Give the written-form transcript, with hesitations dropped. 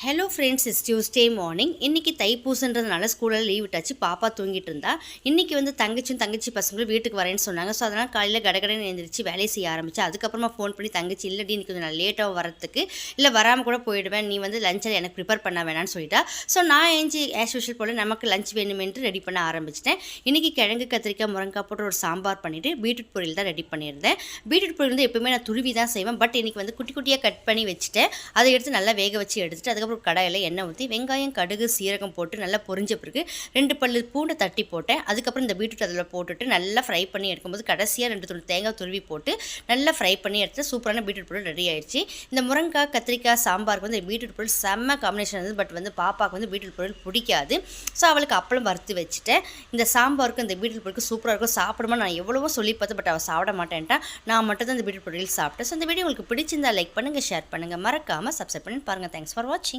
Hello friends, is Tuesday morning. இன்றைக்கி தைப்பூசன்றதுனால ஸ்கூலில் leave விட்டாச்சு. பாப்பா தூங்கிட்டு இருந்தா. இன்றைக்கி வந்து தங்கச்சி பசங்களும் வீட்டுக்கு வரேன்னு சொன்னாங்க. ஸோ அதனால் காலையில் கடகடன்னு எழுந்திரிச்சு வேலையை செய்ய ஆரம்பித்தேன். அதுக்கப்புறமா ஃபோன் பண்ணி தங்கச்சி இல்லடி இன்னைக்கு கொஞ்சம் நான் லேட்டாக வரத்துக்கு, இல்லை வராமல் கூட போயிடுவேன், நீ வந்து லஞ்சை எனக்கு ப்ரிப்பேர் பண்ண வேணான்னு சொல்லிட்டா. ஸோ நான் ஏஞ்சி ஆஸ் யூஷுவல் போல் நமக்கு லஞ்ச் வேணுமென்று ரெடி பண்ண ஆரம்பிச்சிட்டேன். இன்றைக்கி கிழங்கு கத்திரிக்காய் முருங்கைக்காய் போட்டு ஒரு சாம்பார் பண்ணிவிட்டு பீட்ரூட் பொரியல் தான் ரெடி பண்ணியிருந்தேன். பீட்ரூட் பொரியல் வந்து எப்பவுமே நான் துருவி தான் செய்வேன். பட் இன்றைக்கி வந்து குட்டி குட்டியாக கட் பண்ணி வச்சுட்டேன். அதை எடுத்து நல்லா வேக வச்சு எடுத்துட்டு அதுக்கப்புறம் கடாயில் எண்ணெய் ஊற்றி வெங்காயம் கடுகு சீரகம் போட்டு நல்லா பொரிஞ்ச பிறகு 2 பல்லு பூண்டை தட்டி போட்டேன். அதுக்கப்புறம் இந்த பீட்ரூட் அதில் போட்டுட்டு நல்லா ஃப்ரை பண்ணி எடுக்கும்போது கடைசியாக 2 துண்டு தேங்காய் துருவி போட்டு நல்லா ஃப்ரை பண்ணி எடுத்து சூப்பரான பீட்ரூட் பொருள் ரெடி ஆயிடுச்சு. இந்த முருங்கைக்காய் கத்திரிக்காய் சாம்பாருக்கு வந்து பீட்ரூட் பொருள் செம்ம காம்பினேஷன் இருந்தது. பட் வந்து பாப்பாவுக்கு வந்து பீட்ரூட் பொருள் பிடிக்காது. ஸோ அவளுக்கு அப்பளம் வறுத்து வச்சுட்டேன். இந்த சாம்பாருக்கு இந்த பீட்ரூட் பொருளுக்கு சூப்பராக இருக்கும். சாப்பிடுமா நான் எவ்வளவோ சொல்லி பார்த்தேன், பட் அவள் சாப்பிட மாட்டேன்ட்டா. நான் மட்டும் தான் இந்த பீட்ரூட் பொருள் சாப்பிட்டேன். ஸோ இந்த வீடியோ உங்களுக்கு பிடிச்சிருந்தா லைக் பண்ணுங்கள், ஷேர் பண்ணுங்கள், மறக்காமல் சப்ஸ்கிரைப் பண்ணி பாருங்கள். தேங்க்ஸ் ஃபார் வாட்சிங்.